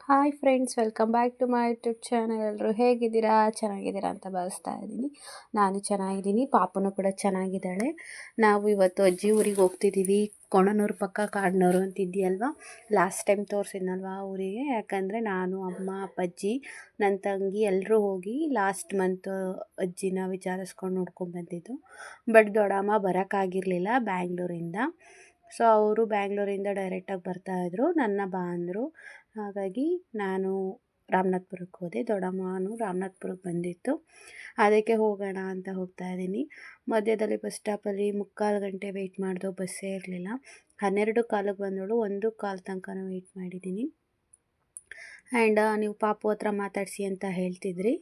Hi friends, welcome back to my YouTube channel. ಎಲ್ಲರೂ ಹೇಗಿದ್ದೀರಾ? ಚೆನ್ನಾಗಿದ್ದೀರಾ ಅಂತ ಭಾವಿಸ್ತಾ ಇದ್ದೀನಿ. ನಾನು ಚೆನ್ನಾಗಿದ್ದೀನಿ, ಪಾಪನು ಕೂಡ ಚೆನ್ನಾಗಿದ್ದಾಳೆ. ನಾವು ಇವತ್ತು ಅಜ್ಜಿ ಊರಿಗೆ ಹೋಗ್ತಿದ್ದೀವಿ. ಕೊಣನೂರು ಪಕ್ಕ ಕಾಡ್ನೂರು ಅಂತ ಇದೆಯಲ್ವ, ಲಾಸ್ಟ್ ಟೈಮ್ ತೋರಿಸಿದ್ನಲ್ವ ಆ ಊರಿಗೆ. ಯಾಕಂದರೆ ನಾನು, ಅಮ್ಮ, ಅಪ್ಪಾಜಿ, ನನ್ನ ತಂಗಿ ಎಲ್ಲರೂ ಹೋಗಿ ಲಾಸ್ಟ್ ಮಂತ್ ಅಜ್ಜಿನ ವಿಚಾರಿಸ್ಕೊಂಡು ನೋಡ್ಕೊಂಡು ಬಂದಿದ್ದು. ಬಟ್ ದೊಡ್ಡಮ್ಮ ಬರೋಕ್ಕಾಗಿರಲಿಲ್ಲ ಬ್ಯಾಂಗ್ಳೂರಿಂದ. ಸೊ ಅವರು ಬ್ಯಾಂಗ್ಳೂರಿಂದ ಡೈರೆಕ್ಟಾಗಿ ಬರ್ತಾಯಿದ್ರು, ನನ್ನ ಬಾ ಅಂದರು. ಹಾಗಾಗಿ ನಾನು ರಾಮನಾಥ್ಪುರಕ್ಕೆ ಹೋದೆ. ದೊಡ್ಡಮ್ಮನೂ ರಾಮನಾಥ್ಪುರಕ್ಕೆ ಬಂದಿತ್ತು, ಅದಕ್ಕೆ ಹೋಗೋಣ ಅಂತ ಹೋಗ್ತಾ ಇದ್ದೀನಿ. ಮಧ್ಯದಲ್ಲಿ ಬಸ್ ಸ್ಟಾಪಲ್ಲಿ 3/4 ಗಂಟೆ ವೆಯ್ಟ್ ಮಾಡಿದೋ, ಬಸ್ಸೇ ಇರಲಿಲ್ಲ. 12:15ಕ್ಕೆ ಬಂದವಳು, 1:15 ತನಕ ವೆಯ್ಟ್ ಮಾಡಿದ್ದೀನಿ. ಆ್ಯಂಡ್ ನೀವು ಪಾಪು ಹತ್ರ ಮಾತಾಡಿಸಿ ಅಂತ ಹೇಳ್ತಿದ್ರಿ.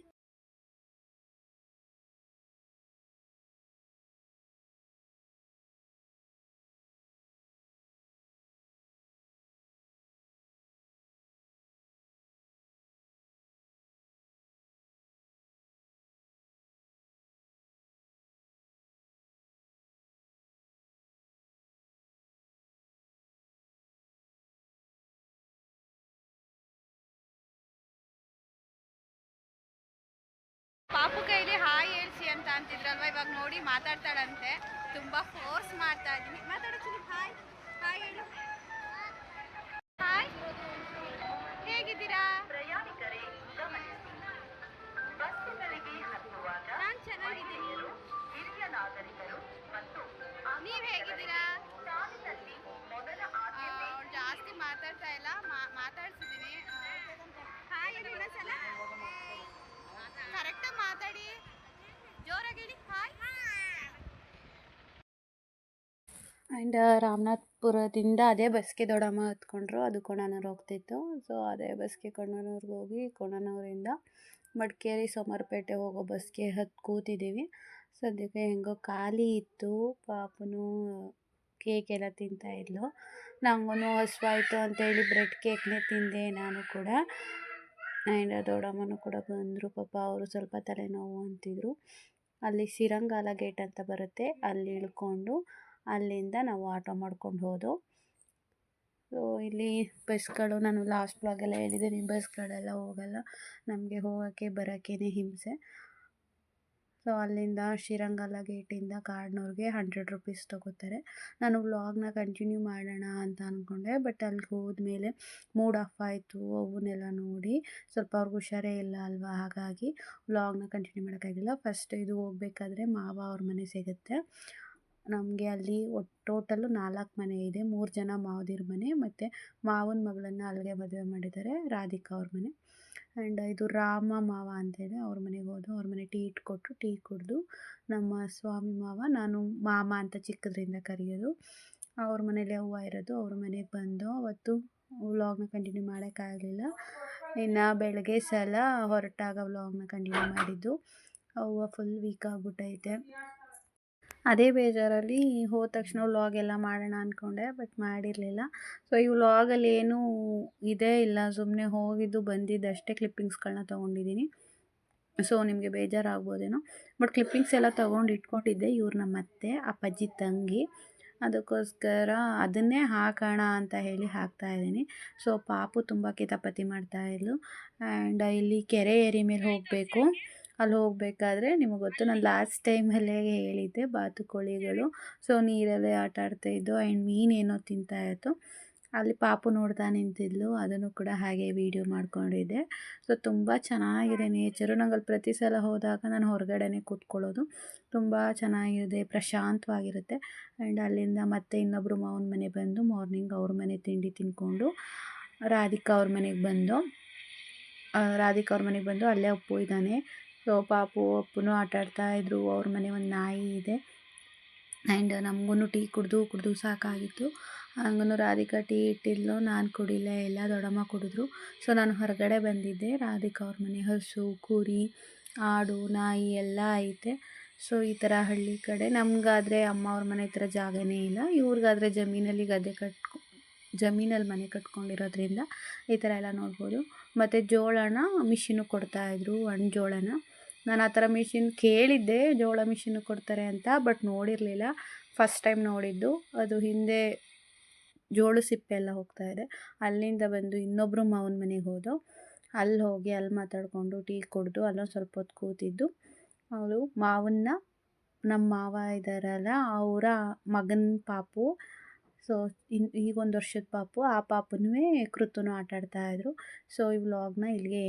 ಪಾಪು ಕೈಲಿ ಹಾಯ್ ಹೇಳ್ಸಿ ಅಂತ ಅಂತಿದ್ರಲ್ವ, ಇವಾಗ ನೋಡಿ ಮಾತಾಡ್ತಾಳಂತೆ. ತುಂಬಾ ಫೋರ್ಸ್ ಮಾಡ್ತಾ ಇದ್ದೀನಿ. ಮಾತಾಡೋದು ಹಾಯ್ ಹಾಯ್ ಹೇಳು. ಹಾಯ್, ಹೇಗಿದ್ದೀರಾ? ನಾನು ಚೆನ್ನಾಗಿದ್ದೀನಿ. ನೀವು ಹೇಗಿದ್ದೀರಾ? ಜಾಸ್ತಿ ಮಾತಾಡ್ತಾ ಇಲ್ಲ, ಮಾತಾಡ್ಸಿದ್ದೀನಿ. ಹಾಯ್ ಹೇಳಿ ಇನ್ನೊಂದ್ಸಲ. ಕರೆಕ್ಟಾಗಿ ಮಾತಾಡಿ, ಜೋರಾಗಿ ಹೇಳಿ ಹಾಯ್. ಆ್ಯಂಡ್ ರಾಮನಾಥ್ಪುರದಿಂದ ಅದೇ ಬಸ್ಗೆ ದೊಡ್ಡಮ್ಮ ಹತ್ಕೊಂಡ್ರು, ಅದು ಕೊಣನೂರು ಹೋಗ್ತಿತ್ತು. ಸೊ ಅದೇ ಬಸ್ಗೆ ಕೊಣನೂರಿಗೆ ಹೋಗಿ, ಕೊಣನೂರಿಂದ ಮಡಿಕೇರಿ ಸೋಮವಾರಪೇಟೆ ಹೋಗೋ ಬಸ್ಗೆ ಕೂತಿದ್ದೀವಿ. ಸದ್ಯಕ್ಕೆ ಹೆಂಗೋ ಖಾಲಿ ಇತ್ತು. ಪಾಪನು ಕೇಕೆಲ್ಲ ತಿಂತಾಯಿದ್ಲು. ನನಗೂ ಹಸಿವಾಯಿತು ಅಂತೇಳಿ ಬ್ರೆಡ್ ಕೇಕ್ನೇ ತಿಂದೆ ನಾನು ಕೂಡ. ಆ್ಯಂಡ್ ದೊಡ್ಡಮ್ಮನೂ ಕೂಡ ಬಂದರು. ಪಾಪ ಅವರು ಸ್ವಲ್ಪ ತಲೆನೋವು ಅಂತಿದ್ರು. ಅಲ್ಲಿ ಸಿರಂಗಾಲ ಗೇಟ್ ಅಂತ ಬರುತ್ತೆ, ಅಲ್ಲಿ ಇಳ್ಕೊಂಡು ಅಲ್ಲಿಂದ ನಾವು ಆಟೋ ಮಾಡ್ಕೊಂಡು ಹೋದೋ. ಸೊ ಇಲ್ಲಿ ಬಸ್ಗಳು, ನಾನು ಲಾಸ್ಟ್ ಬ್ಲಾಗೆಲ್ಲ ಹೇಳಿದ್ದೀನಿ, ಬಸ್ಗಳೆಲ್ಲ ಹೋಗಲ್ಲ, ನಮಗೆ ಹೋಗೋಕ್ಕೆ ಬರೋಕ್ಕೇ ಹಿಂಸೆ. ಸೊ ಅಲ್ಲಿಂದ ಶ್ರೀರಂಗಲ ಗೇಟಿಂದ ಕಾಡ್ನೂರಿಗೆ 100 ರೂಪೀಸ್ ತೊಗೋತಾರೆ. ನಾನು ವ್ಲಾಗ್ನ ಕಂಟಿನ್ಯೂ ಮಾಡೋಣ ಅಂತ ಅಂದ್ಕೊಂಡೆ, ಬಟ್ ಅಲ್ಲಿಗೆ ಹೋದ್ಮೇಲೆ ಮೂಡ್ ಆಫ್ ಆಯಿತು. ಅವನ್ನೆಲ್ಲ ನೋಡಿ ಸ್ವಲ್ಪ ಅವ್ರಿಗೆ ಹುಷಾರೇ ಇಲ್ಲ ಅಲ್ವಾ, ಹಾಗಾಗಿ ವ್ಲಾಗ್ನ ಕಂಟಿನ್ಯೂ ಮಾಡೋಕ್ಕಾಗಿಲ್ಲ. ಫಸ್ಟ್ ಇದು ಹೋಗ್ಬೇಕಾದ್ರೆ ಮಾವ ಅವ್ರ ಮನೆ ಸಿಗುತ್ತೆ ನಮಗೆ. ಅಲ್ಲಿ ಟೋಟಲ್ಲು 4 ಮನೆ ಇದೆ. 3 ಜನ ಮಾವದಿರ ಮನೆ, ಮತ್ತು ಮಾವನ ಮಗಳನ್ನು ಅಲ್ಲಿಗೆ ಮದುವೆ ಮಾಡಿದ್ದಾರೆ, ರಾಧಿಕಾ ಅವ್ರ ಮನೆ. ಆ್ಯಂಡ್ ಇದು ರಾಮ ಮಾವ ಅಂತೇಳಿ ಅವ್ರ ಮನೆಗೆ ಹೋದು. ಅವ್ರ ಮನೆ ಟೀ ಇಟ್ಕೊಟ್ರು, ಟೀ ಕುಡಿದು ನಮ್ಮ ಸ್ವಾಮಿ ಮಾವ, ನಾನು ಮಾಮ ಅಂತ ಚಿಕ್ಕದ್ರಿಂದ ಕರೆಯೋದು, ಅವ್ರ ಮನೇಲಿ ಹೂವು ಇರೋದು, ಅವ್ರ ಮನೆಗೆ ಬಂದು ಅವತ್ತು ವ್ಲಾಗ್ನ ಕಂಟಿನ್ಯೂ ಮಾಡೋಕ್ಕಾಗಲಿಲ್ಲ. ಇನ್ನು ಬೆಳಗ್ಗೆ ಸಲ ಹೊರಟಾಗ ವ್ಲಾಗ್ನ ಕಂಟಿನ್ಯೂ ಮಾಡಿದ್ದು. ಹೂವು ಫುಲ್ ವೀಕ್ ಆಗಿಬಿಟ್ಟೈತೆ. ಅದೇ ಬೇಜಾರಲ್ಲಿ ಹೋದ ತಕ್ಷಣ ವ್ಲಾಗ್ ಎಲ್ಲ ಮಾಡೋಣ ಅಂದ್ಕೊಂಡೆ, ಬಟ್ ಮಾಡಿರಲಿಲ್ಲ. ಸೊ ಈ ವ್ಲಾಗಲ್ಲಿ ಏನೂ ಇದೇ ಇಲ್ಲ, ಸುಮ್ಮನೆ ಹೋಗಿದ್ದು ಬಂದಿದ್ದು ಅಷ್ಟೇ ಕ್ಲಿಪ್ಪಿಂಗ್ಸ್ಗಳನ್ನ ತೊಗೊಂಡಿದ್ದೀನಿ. ಸೊ ನಿಮಗೆ ಬೇಜಾರಾಗ್ಬೋದೇನೋ, ಬಟ್ ಕ್ಲಿಪ್ಪಿಂಗ್ಸ್ ಎಲ್ಲ ತೊಗೊಂಡು ಇಟ್ಕೊಂಡಿದ್ದೆ. ಇವ್ರು ನಮ್ಮ ಅತ್ತೆ, ಅಪ್ಪಾಜಿ ತಂಗಿ, ಅದಕ್ಕೋಸ್ಕರ ಅದನ್ನೇ ಹಾಕೋಣ ಅಂತ ಹೇಳಿ ಹಾಕ್ತಾಯಿದ್ದೀನಿ. ಸೊ ಪಾಪು ತುಂಬ ಕಿತಾಪತಿ ಮಾಡ್ತಾಯಿದ್ಲು. ಆ್ಯಂಡ್ ಇಲ್ಲಿ ಕೆರೆ ಏರಿ ಮೇಲೆ ಹೋಗಬೇಕು. ಅಲ್ಲಿ ಹೋಗಬೇಕಾದ್ರೆ ನಿಮಗೆ ಗೊತ್ತು, ನಾನು ಲಾಸ್ಟ್ ಟೈಮಲ್ಲೇ ಹೇಳಿದ್ದೆ, ಬಾತುಕೋಳಿಗಳು ಸೊ ನೀರಲ್ಲೇ ಆಟ ಆಡ್ತಾಯಿದ್ದು. ಆ್ಯಂಡ್ ಮೀನೇನೋ ತಿಂತಾಯಿತ್ತು. ಅಲ್ಲಿ ಪಾಪು ನೋಡ್ತಾ ನಿಂತಿದ್ಲು, ಅದನ್ನು ಕೂಡ ಹಾಗೆ ವೀಡಿಯೋ ಮಾಡ್ಕೊಂಡಿದ್ದೆ. ಸೊ ತುಂಬ ಚೆನ್ನಾಗಿದೆ ನೇಚರು. ನಂಗೆ ಅಲ್ಲಿ ಪ್ರತಿ ಸಲ ಹೋದಾಗ ನಾನು ಹೊರಗಡೆನೇ ಕೂತ್ಕೊಳ್ಳೋದು. ತುಂಬ ಚೆನ್ನಾಗಿದೆ, ಪ್ರಶಾಂತವಾಗಿರುತ್ತೆ. ಆ್ಯಂಡ್ ಅಲ್ಲಿಂದ ಮತ್ತೆ ಇನ್ನೊಬ್ಬರು ಮಾವನ ಮನೆ ಬಂದು ಮಾರ್ನಿಂಗ್ ಅವ್ರ ಮನೆ ತಿಂಡಿ ತಿಂದ್ಕೊಂಡು ರಾಧಿಕಾ ಅವ್ರ ಮನೆಗೆ ಬಂದು ಅಲ್ಲೇ ಅಪ್ಪು ಇದ್ದಾನೆ. ಸೊ ಪಾಪು ಅಪ್ಪನೂ ಆಟ ಆಡ್ತಾಯಿದ್ರು. ಅವ್ರ ಮನೆ ಒಂದು ನಾಯಿ ಇದೆ. ಆ್ಯಂಡ್ ನಮಗೂ ಟೀ ಕುಡಿದು ಸಾಕಾಗಿತ್ತು. ಹಂಗೂ ರಾಧಿಕಾ ಟೀ ಇಟ್ಟಿದ್ಲು, ನಾನು ಕುಡಿಲೇ ಇಲ್ಲ, ದೊಡ್ಡಮ್ಮ ಕುಡಿದ್ರು. ಸೊ ನಾನು ಹೊರಗಡೆ ಬಂದಿದ್ದೆ. ರಾಧಿಕಾ ಅವ್ರ ಮನೆ ಹಸು, ಕುರಿ, ಆಡು, ನಾಯಿ ಎಲ್ಲ ಐತೆ. ಸೊ ಈ ಥರ ಹಳ್ಳಿ ಕಡೆ. ನಮಗಾದರೆ ಅಮ್ಮ ಅವ್ರ ಮನೆ ಈ ಥರ ಜಾಗನೇ ಇಲ್ಲ. ಇವ್ರಿಗಾದರೆ ಜಮೀನಲ್ಲಿ ಮನೆ ಕಟ್ಕೊಂಡಿರೋದ್ರಿಂದ ಈ ಥರ ಎಲ್ಲ ನೋಡ್ಬೋದು. ಮತ್ತು ಜೋಳನ ಮಿಷಿನು ಕೊಡ್ತಾಯಿದ್ರು, ಜೋಳನ. ನಾನು ಆ ಥರ ಮಿಷಿನ್ ಕೇಳಿದ್ದೆ, ಜೋಳ ಮಿಷಿನು ಕೊಡ್ತಾರೆ ಅಂತ, ಬಟ್ ನೋಡಿರಲಿಲ್ಲ. ಫಸ್ಟ್ ಟೈಮ್ ನೋಡಿದ್ದು. ಅದು ಹಿಂದೆ ಜೋಳದ ಸಿಪ್ಪೆ ಎಲ್ಲ ಹೋಗ್ತಾ ಇದೆ. ಅಲ್ಲಿಂದ ಬಂದು ಇನ್ನೊಬ್ಬರು ಮಾವನ ಮನೆಗೆ ಹೋದೋ. ಅಲ್ಲಿ ಹೋಗಿ ಅಲ್ಲಿ ಮಾತಾಡಿಕೊಂಡು ಟೀ ಕುಡಿದು ಅಲ್ಲೊಂದು ಸ್ವಲ್ಪ ಹೊತ್ತು ಕೂತಿದ್ದು. ಅವಳು ನಮ್ಮ ಮಾವ ಇದ್ದಾರಲ್ಲ ಅವರ ಮಗನ ಪಾಪು. ಸೊ ಈಗ 1 ವರ್ಷದ ಪಾಪು. ಆ ಪಾಪುನೂ ಕೃತುನೂ ಆಟಾಡ್ತಾಯಿದ್ರು. ಸೊ ಈ ವ್ಲಾಗ್ನ ಇಲ್ಲಿಗೆ